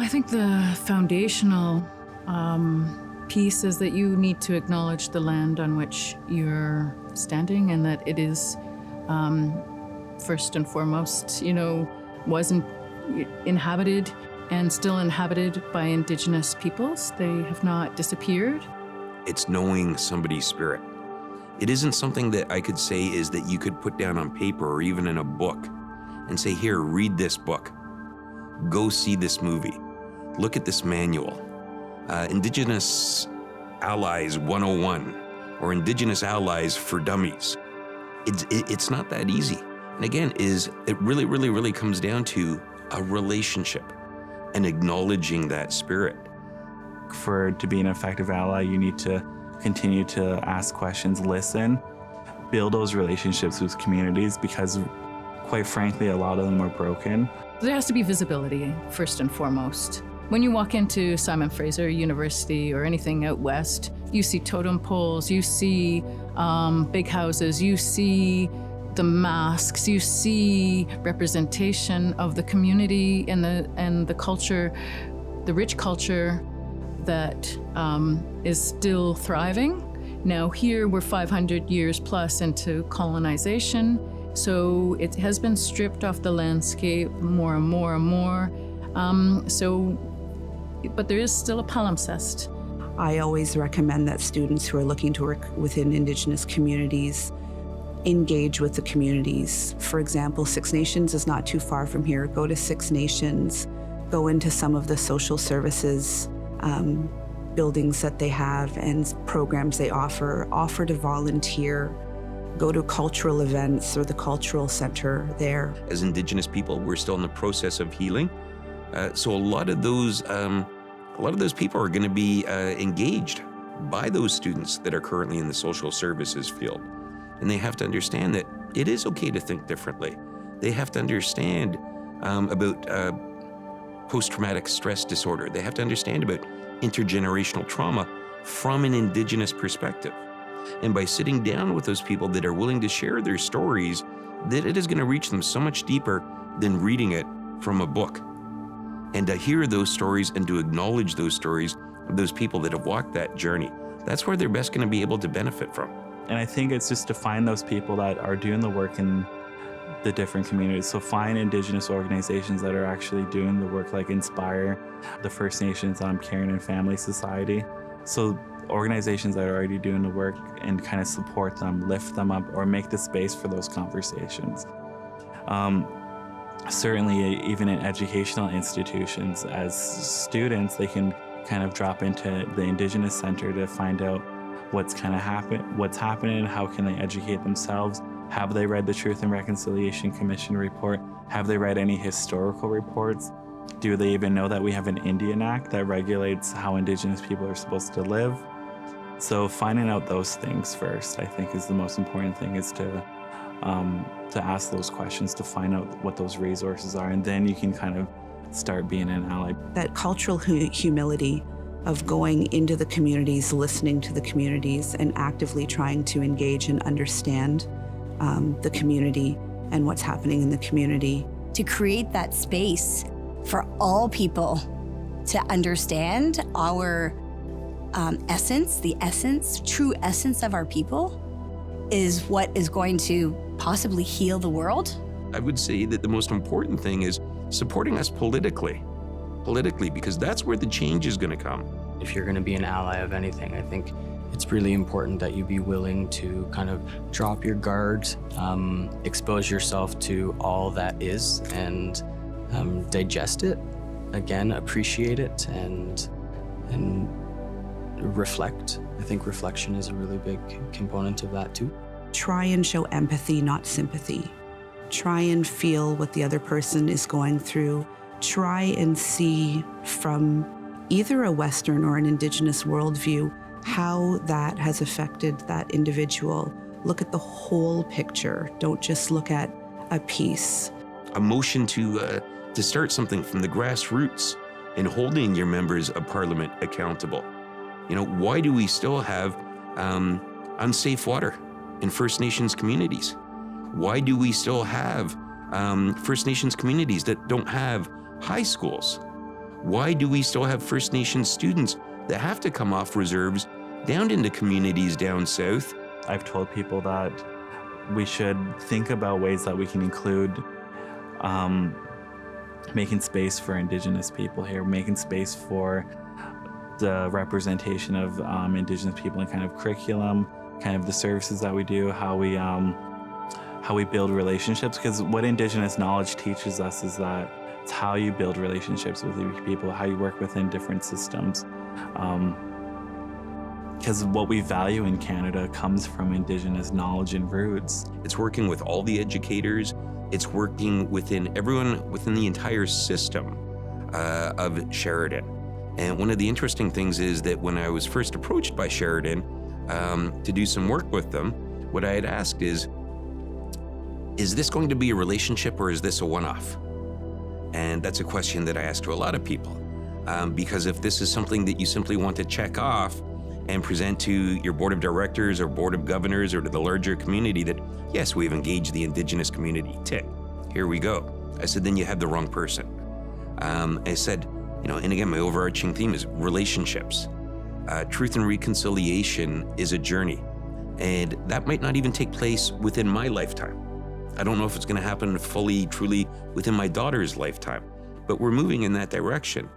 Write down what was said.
I think the foundational piece is that you need to acknowledge the land on which you're standing, and that it is first and foremost, wasn't inhabited and still inhabited by Indigenous peoples. They have not disappeared. It's knowing somebody's spirit. It isn't something that I could say is that you could put down on paper or even in a book and say, here, read this book. Go see this movie. Look at this manual. Indigenous Allies 101 or Indigenous Allies for Dummies. It's not that easy. And again, it really comes down to a relationship and acknowledging that spirit. To be an effective ally, you need to continue to ask questions, listen, build those relationships with communities, because quite frankly, a lot of them are broken. There has to be visibility, first and foremost. When you walk into Simon Fraser University or anything out west, you see totem poles, you see big houses, you see the masks, you see representation of the community and the culture, the rich culture that is still thriving. Now here we're 500 years plus into colonization, so it has been stripped off the landscape more and more and more. But there is still a palimpsest. I always recommend that students who are looking to work within Indigenous communities engage with the communities. For example, Six Nations is not too far from here. Go to Six Nations, go into some of the social services buildings that they have and programs they offer to volunteer, go to cultural events or the cultural center there. As Indigenous people, we're still in the process of healing. So a lot of those people are going to be engaged by those students that are currently in the social services field. And they have to understand that it is okay to think differently. They have to understand about post-traumatic stress disorder. They have to understand about intergenerational trauma from an Indigenous perspective. And by sitting down with those people that are willing to share their stories, that it is going to reach them so much deeper than reading it from a book. And to hear those stories and to acknowledge those stories of those people that have walked that journey, that's where they're best going to be able to benefit from. And I think it's just to find those people that are doing the work in the different communities. So find Indigenous organizations that are actually doing the work, like Inspire, the First Nations Caring and Family Society. So organizations that are already doing the work and kind of support them, lift them up, or make the space for those conversations. Certainly, even in educational institutions, as students, they can kind of drop into the Indigenous Center to find out what's happening, how can they educate themselves. Have they read the Truth and Reconciliation Commission report? Have they read any historical reports? Do they even know that we have an Indian Act that regulates how Indigenous people are supposed to live? So finding out those things first, I think, is the most important thing, is to ask those questions, to find out what those resources are, and then you can kind of start being an ally. That cultural humility of going into the communities, listening to the communities, and actively trying to engage and understand the community and what's happening in the community. To create that space for all people to understand our essence, true essence of our people, is what is going to possibly heal the world. I would say that the most important thing is supporting us politically, because that's where the change is going to come. If you're going to be an ally of anything, I think it's really important that you be willing to kind of drop your guard, expose yourself to all that is, and digest it, again, appreciate it, and reflect. I think reflection is a really big component of that too. Try and show empathy, not sympathy. Try and feel what the other person is going through. Try and see from either a Western or an Indigenous worldview how that has affected that individual. Look at the whole picture. Don't just look at a piece. A motion to start something from the grassroots and holding your members of parliament accountable. Why do we still have unsafe water in First Nations communities? Why do we still have First Nations communities that don't have high schools? Why do we still have First Nations students that have to come off reserves down into communities down south? I've told people that we should think about ways that we can include making space for Indigenous people here, making space for the representation of Indigenous people in kind of curriculum, kind of the services that we do, how we build relationships. Because what Indigenous knowledge teaches us is that it's how you build relationships with people, how you work within different systems. Because what we value in Canada comes from Indigenous knowledge and roots. It's working with all the educators. It's working within everyone within the entire system of Sheridan. And one of the interesting things is that when I was first approached by Sheridan to do some work with them, what I had asked is this going to be a relationship or is this a one-off? And that's a question that I ask to a lot of people. Because if this is something that you simply want to check off and present to your board of directors or board of governors or to the larger community that, yes, we've engaged the Indigenous community, tick, here we go. I said, then you have the wrong person. I said, and again, my overarching theme is relationships. Truth and reconciliation is a journey, and that might not even take place within my lifetime. I don't know if it's going to happen fully, truly within my daughter's lifetime, but we're moving in that direction.